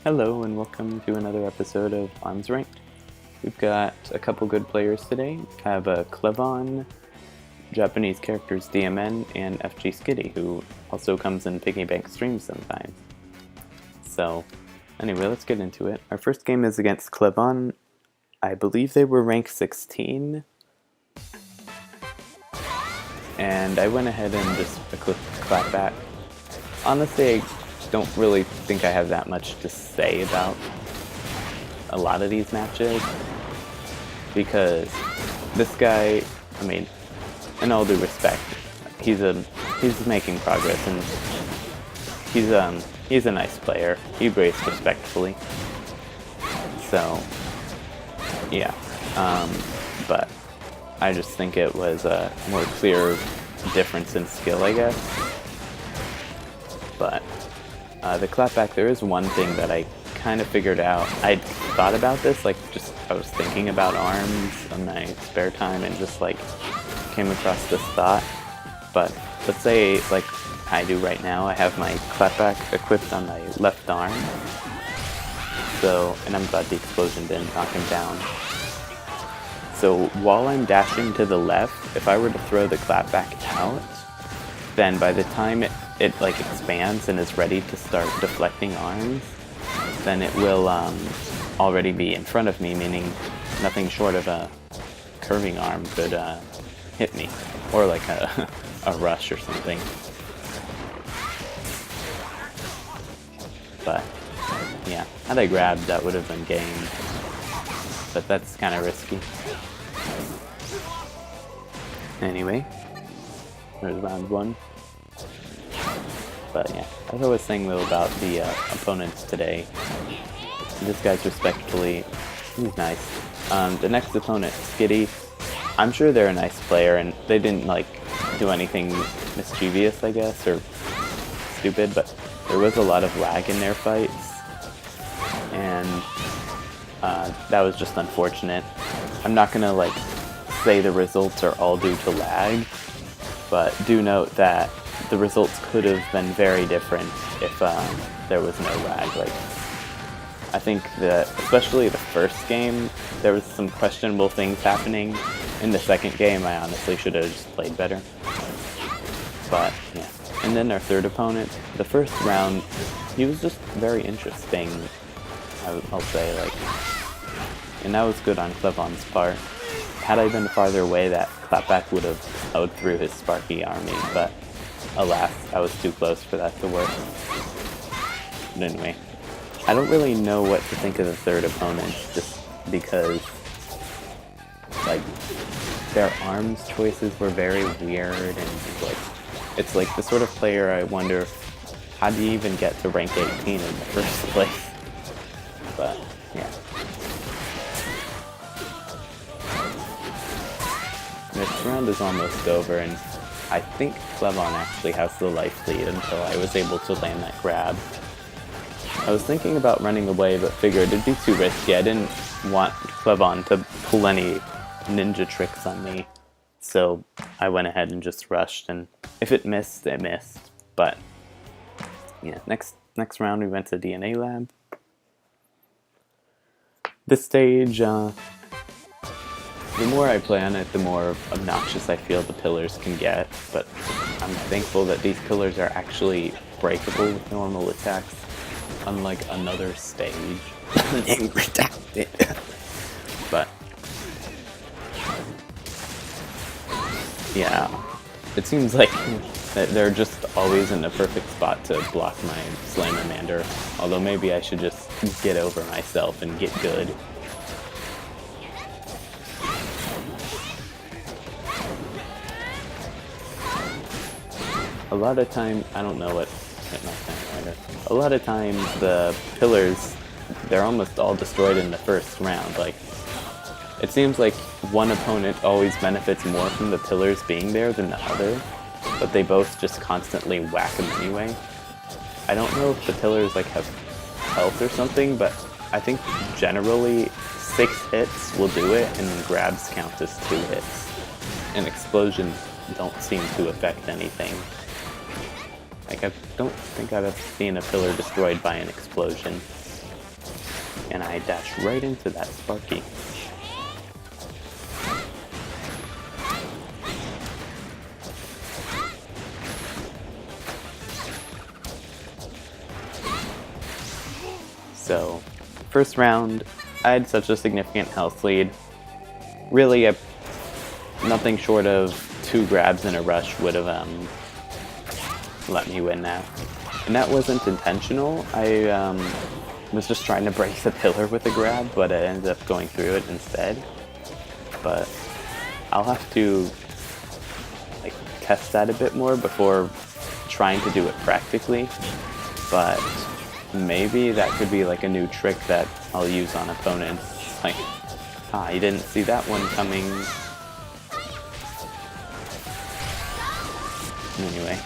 Hello and welcome to another episode of Arms Ranked. We've got a couple good players today. We have Clevon, Japanese characters DMN, and FG Skitty, who also comes in Piggy Bank streams sometimes. So, anyway, let's get into it. Our first game is against Clevon. I believe they were ranked 16. And I went ahead and just equipped Clapback. Honestly, I don't really think I have that much to say about a lot of these matches, because this guy, I mean, in all due respect, he's making progress, and he's a nice player. He raised respectfully. So yeah, but I just think it was a more clear difference in skill, I guess. But the clapback, there is one thing that I kind of figured out. I thought about this, I was thinking about arms on my spare time and just came across this thought. But let's say, like I do right now, I have my clapback equipped on my left arm. So, and I'm glad the explosion didn't knock him down. So while I'm dashing to the left, if I were to throw the clapback out, then by the time it expands and is ready to start deflecting arms, then it will already be in front of me, meaning nothing short of a curving arm could hit me, or like a rush or something. But yeah, had I grabbed, that would have been game, but that's kind of risky. Anyway, there's round one. But yeah, as I was saying though about the opponents today, this guy's respectfully, he's nice. The next opponent, Skitty, I'm sure they're a nice player and they didn't do anything mischievous, I guess, or stupid, but there was a lot of lag in their fights, and that was just unfortunate. I'm not gonna say the results are all due to lag, but do note that the results could have been very different if there was no lag. I think that, especially the first game, there was some questionable things happening. In the second game, I honestly should have just played better. But, yeah. And then our third opponent, the first round, he was just very interesting, I'll say, and that was good on Clevon's part. Had I been farther away, that clapback would have slowed through his Sparky army, but alas, I was too close for that to work. But anyway, I don't really know what to think of the third opponent, just because their arms choices were very weird, and it's the sort of player I wonder, how do you even get to rank 18 in the first place? But yeah. This round is almost over, and I think Clevon actually has the life lead until I was able to land that grab. I was thinking about running away, but figured it'd be too risky. I didn't want Clevon to pull any ninja tricks on me, so I went ahead and just rushed, and if it missed, it missed. But yeah, next round we went to DNA Lab. This stage, the more I play on it, the more obnoxious I feel the pillars can get, but I'm thankful that these pillars are actually breakable with normal attacks, unlike another stage. But yeah, it seems like that they're just always in the perfect spot to block my Slammermander, although maybe I should just get over myself and get good. A lot of time, I don't know what hit my time either. A lot of times the pillars, they're almost all destroyed in the first round. It seems like one opponent always benefits more from the pillars being there than the other, but they both just constantly whack them anyway. I don't know if the pillars have health or something, but I think generally 6 hits will do it, and grabs count as 2 hits. And explosions don't seem to affect anything. I don't think I've ever seen a pillar destroyed by an explosion. and I dash right into that Sparky. So, first round, I had such a significant health lead. Really, nothing short of 2 grabs and a rush would have let me win that. And that wasn't intentional. I was just trying to break the pillar with a grab, but I ended up going through it instead. But I'll have to like test that a bit more before trying to do it practically. But maybe that could be like a new trick that I'll use on opponents. Like, you didn't see that one coming. Anyway,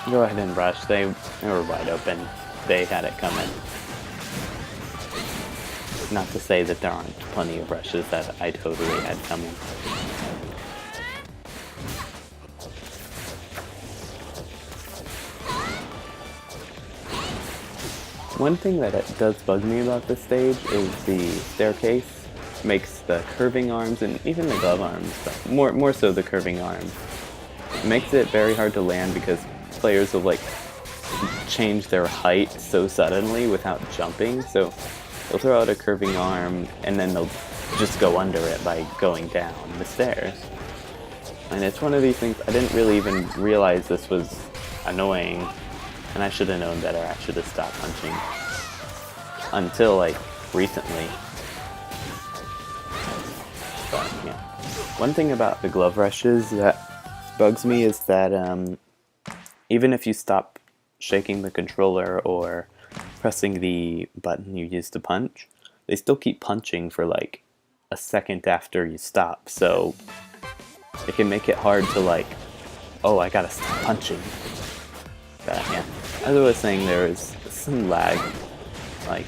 go ahead and rush. They were wide open. They had it coming. Not to say that there aren't plenty of rushes that I totally had coming. One thing that does bug me about this stage is the staircase. Makes the curving arms and even the glove arms, but more so the curving arms. It makes it very hard to land because players will like change their height so suddenly without jumping. So they'll throw out a curving arm and then they'll just go under it by going down the stairs. And it's one of these things I didn't really even realize this was annoying. And I should have known better. I should have stopped punching. Until, like, recently. But, yeah. One thing about the glove rushes that bugs me is that even if you stop shaking the controller or pressing the button you use to punch, they still keep punching for, like, a second after you stop. So it can make it hard to, like, oh, I gotta stop punching. But, yeah. As I was saying, there is some lag. Like,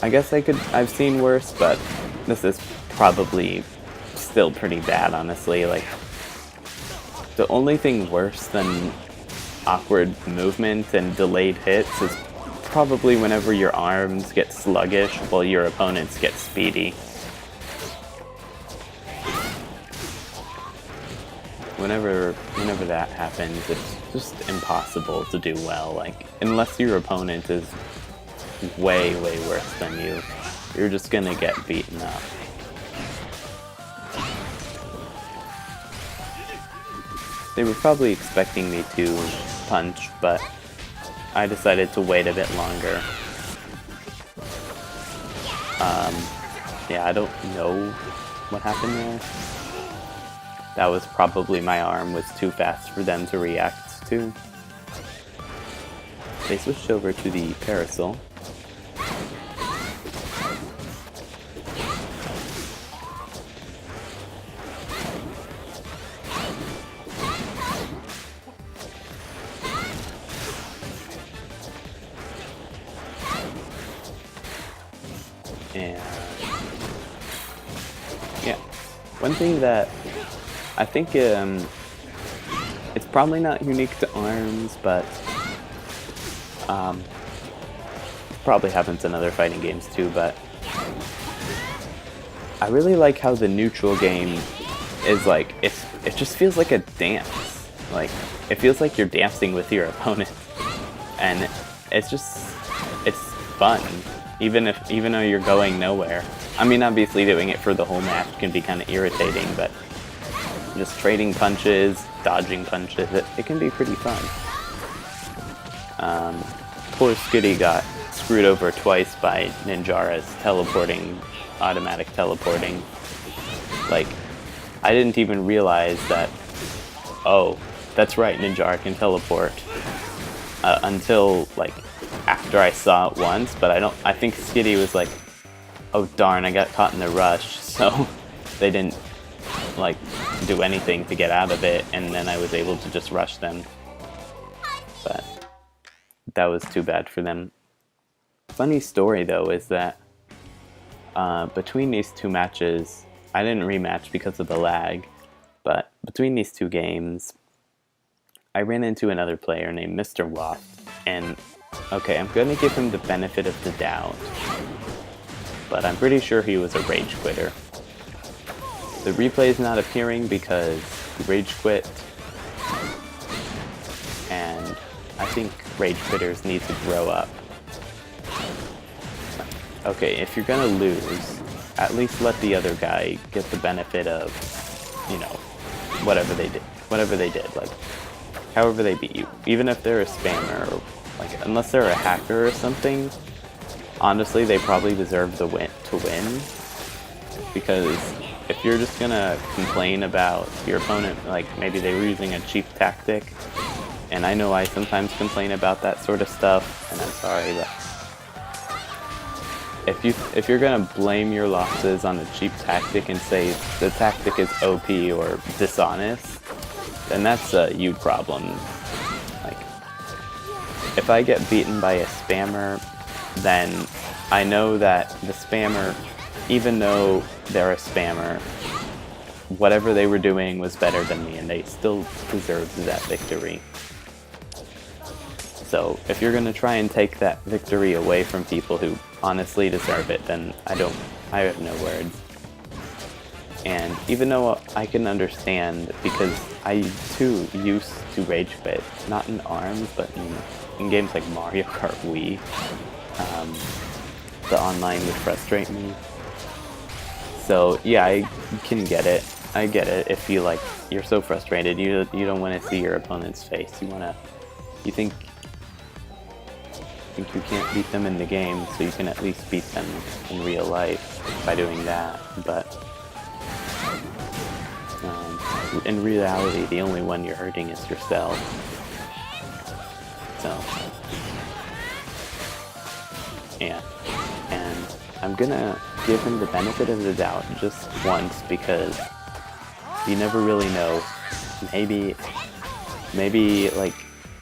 I guess I've seen worse, but this is probably still pretty bad, honestly. Like, the only thing worse than awkward movement and delayed hits is probably whenever your arms get sluggish while your opponents get speedy. Whenever that happens, it's just impossible to do well. Like, unless your opponent is way worse than you, you're just gonna get beaten up. They were probably expecting me to punch, but I decided to wait a bit longer. Yeah, I don't know what happened there. That was probably my arm was too fast for them to react to. They switched over to the parasol. And yeah, one thing that I think it's probably not unique to ARMS, but probably happens in other fighting games too, but I really like how the neutral game is like, it just feels like a dance. Like, it feels like you're dancing with your opponent. And it's fun, even though you're going nowhere. I mean, obviously doing it for the whole match can be kind of irritating, but just trading punches, dodging punches, it can be pretty fun. Poor Skitty got screwed over twice by Ninjara's automatic teleporting. Like, I didn't even realize that, oh, that's right, Ninjara can teleport. Until, like, after I saw it once, but I think Skitty was like, oh darn, I got caught in the rush, so they didn't like do anything to get out of it, and then I was able to just rush them. But that was too bad for them. Funny story though is that between these two matches, I didn't rematch because of the lag, but between these two games, I ran into another player named Mr. Waft, and Okay, I'm gonna give him the benefit of the doubt, but I'm pretty sure he was a rage quitter. The replay is not appearing because he rage quit, and I think rage quitters need to grow up. Okay, if you're gonna lose, at least let the other guy get the benefit of, you know, whatever they did, like, however they beat you. Even if they're a spammer, or, like, unless they're a hacker or something, honestly, they probably deserve the win, because if you're just gonna complain about your opponent, like, maybe they were using a cheap tactic, and I know I sometimes complain about that sort of stuff, and I'm sorry, but if you're gonna blame your losses on a cheap tactic and say the tactic is OP or dishonest, then that's a you problem. Like, if I get beaten by a spammer, then I know that the spammer, even though they're a spammer, whatever they were doing was better than me, and they still deserved that victory. So if you're gonna try and take that victory away from people who honestly deserve it, then I have no words. And even though I can understand, because I too used to rage quit, not in ARMS, but in games like Mario Kart Wii, the online would frustrate me. So yeah, I can get it. I get it. If you're so frustrated, you don't want to see your opponent's face. You think you can't beat them in the game, so you can at least beat them in real life by doing that. But in reality, the only one you're hurting is yourself. So yeah, and I'm gonna give him the benefit of the doubt just once, because you never really know. Maybe like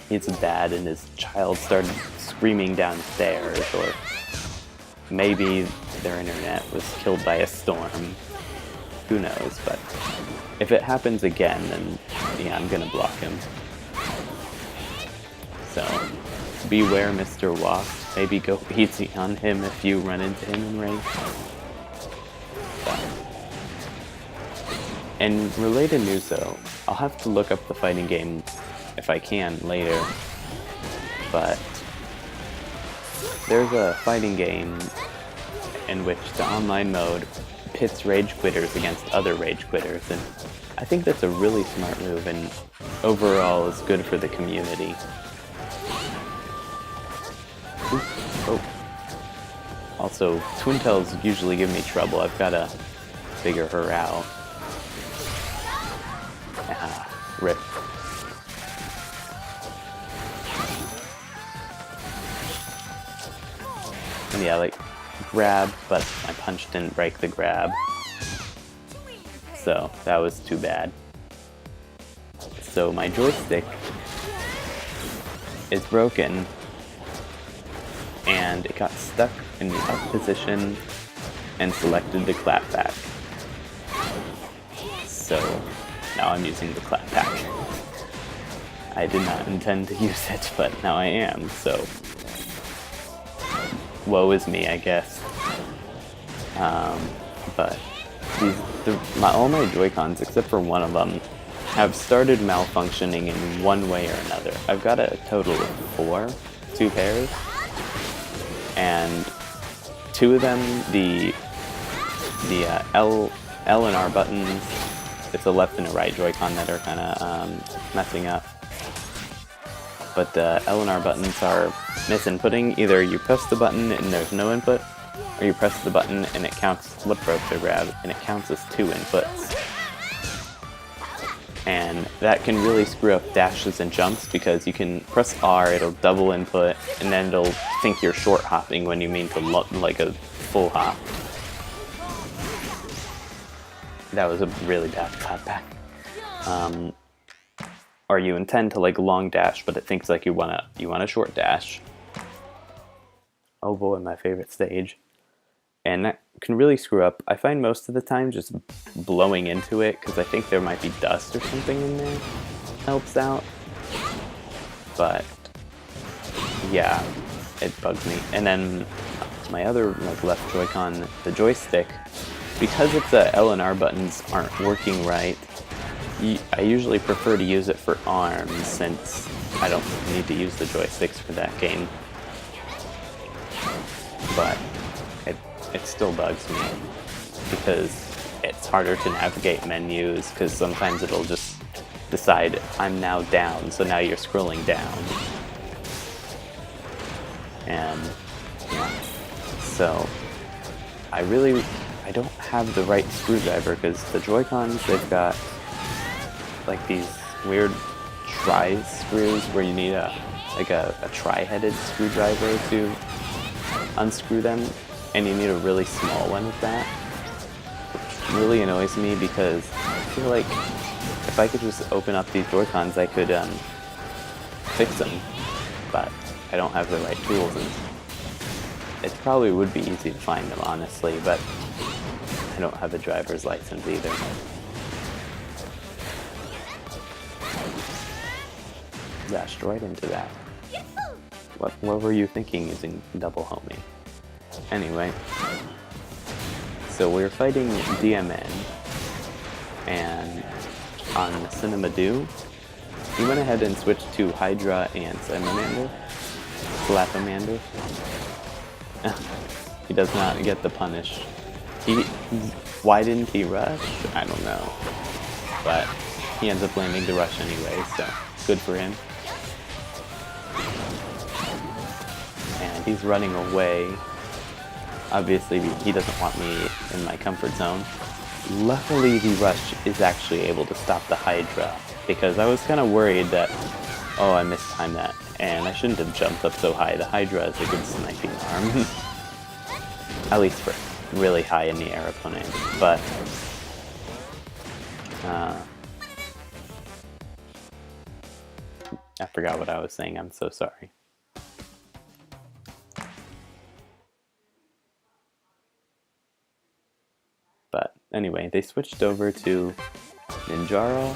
his dad and his child started screaming downstairs, or maybe their internet was killed by a storm. Who knows? But if it happens again, then yeah, I'm gonna block him. So beware, Mr. Wasp. Maybe go easy on him if you run into him in rank. And related news though, I'll have to look up the fighting game if I can later, but there's a fighting game in which the online mode pits rage quitters against other rage quitters, and I think that's a really smart move, and overall is good for the community. Oops. Oh. Also, Twin Tails usually give me trouble. I've gotta figure her out. Ah, rip. And yeah, like, grab, but my punch didn't break the grab. So, that was too bad. So my joystick is broken, and it got stuck in the up position and selected the clapback. So now I'm using the clapback. I did not intend to use it, but now I am, so woe is me, I guess. But all my Joy-Cons, except for one of them, have started malfunctioning in one way or another. I've got a total of 2 pairs, and 2 of them, the L and R buttons, it's a left and a right Joy-Con that are kind of messing up. But the L and R buttons are misinputting. Either you press the button and there's no input, or you press the button and it counts, what broke the grab, and it counts as 2 inputs. And that can really screw up dashes and jumps, because you can press R, it'll double input, and then it'll think you're short hopping when you mean to like a full hop. That was a really bad clapback. Or you intend to like long dash, but it thinks like you want a short dash. Oh boy, my favorite stage. And that can really screw up. I find most of the time just blowing into it, because I think there might be dust or something in there, helps out. But yeah, it bugs me. And then my other like left Joy-Con, the joystick, because it's the L and R buttons aren't working right, I usually prefer to use it for arms since I don't need to use the joysticks for that game. But it still bugs me because it's harder to navigate menus because sometimes it'll just decide I'm now down, so now you're scrolling down. And yeah, so I don't have the right screwdriver because the Joy-Cons, they've got like these weird tri-screws where you need a tri-headed screwdriver to unscrew them, and you need a really small one with that, which really annoys me because I feel like if I could just open up these Joy-Cons I could fix them, but I don't have the right tools, and it probably would be easy to find them honestly, but I don't have a driver's license either. Dashed right into that. What were you thinking using double homing? Anyway, so we're fighting DMN, and on Cinema Do, he went ahead and switched to Hydra and Slapamander. He does not get the punish. Why didn't he rush? I don't know. But he ends up landing the rush anyway, so good for him. And he's running away. Obviously, he doesn't want me in my comfort zone. Luckily, the rush is actually able to stop the Hydra, because I was kind of worried that, oh, I mistimed that, and I shouldn't have jumped up so high. The Hydra is a good sniping arm. At least for really high in the air opponent, but I forgot what I was saying, I'm so sorry. But anyway, they switched over to Ninjara,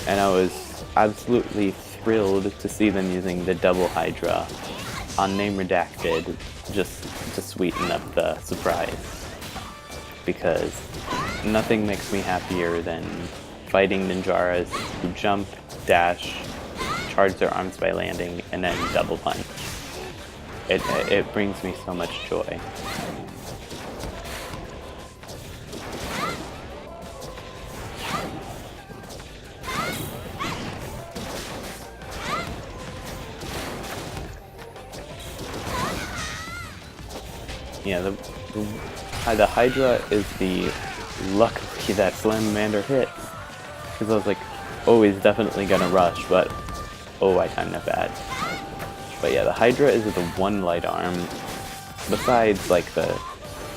and I was absolutely thrilled to see them using the double Hydra on Name Redacted just to sweeten up the surprise. Because nothing makes me happier than fighting Ninjaras who jump, dash, charge their arms by landing, and then double punch. It brings me so much joy. Yeah, the Hydra is the luckily that Slamander hits. Because I was like, oh, he's definitely gonna rush, but oh, I timed that bad. But yeah, the Hydra is the one light arm, besides like the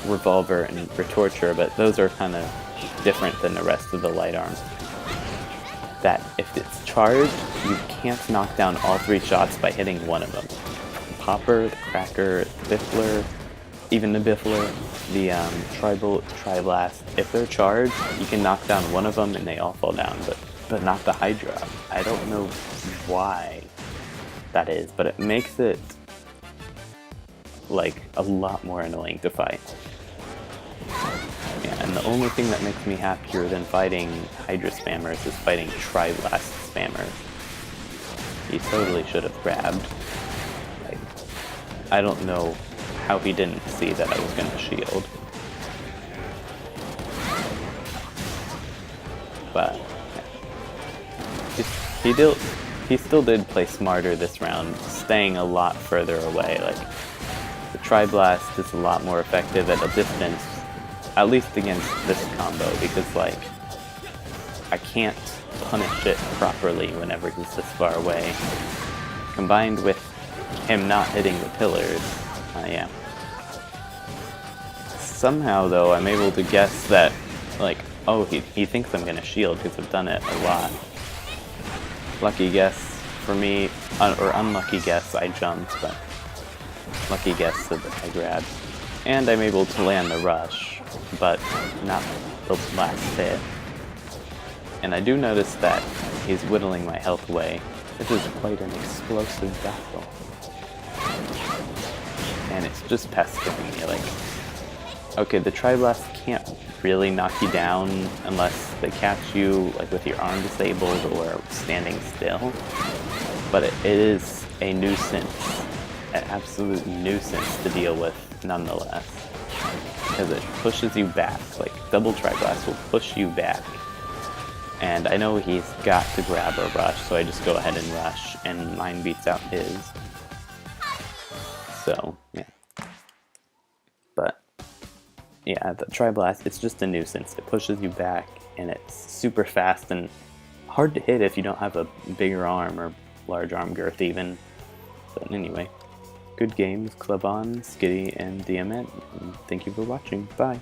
revolver and retorture, but those are kind of different than the rest of the light arms. That if it's charged, you can't knock down all three shots by hitting one of them. The Popper, the Cracker, the Biffler, even the Biffler, the Tri-Blast, if they're charged, you can knock down one of them and they all fall down, but not the Hydra. I don't know why that is, but it makes it like a lot more annoying to fight. Yeah, and the only thing that makes me happier than fighting Hydra spammers is fighting Tri-Blast spammers. He totally should have grabbed. Like, I don't know how he didn't see that I was going to shield. But yeah. He still did play smarter this round, staying a lot further away. Like, the Tri-Blast is a lot more effective at a distance, at least against this combo, because like I can't punish it properly whenever he's this far away. Combined with him not hitting the pillars, yeah. Somehow though, I'm able to guess that, like, oh, he thinks I'm gonna shield because I've done it a lot. Lucky guess for me, or unlucky guess, I jumped, but lucky guess that I grabbed. And I'm able to land the rush, but not the last hit. And I do notice that he's whittling my health away. This is quite an explosive battle. and it's just pestering me. Like, okay, the Tri-Blast can't really knock you down unless they catch you like with your arm disabled or standing still, but it is a nuisance, an absolute nuisance to deal with nonetheless, because it pushes you back. Like, double Tri-Blast will push you back, and I know he's got to grab or rush, so I just go ahead and rush, and mine beats out his. So yeah, but yeah, the Tri-Blast, it's just a nuisance. It pushes you back, and it's super fast and hard to hit if you don't have a bigger arm or large arm girth even. But anyway, good games, Club On, Skitty, and Diamant, and thank you for watching. Bye!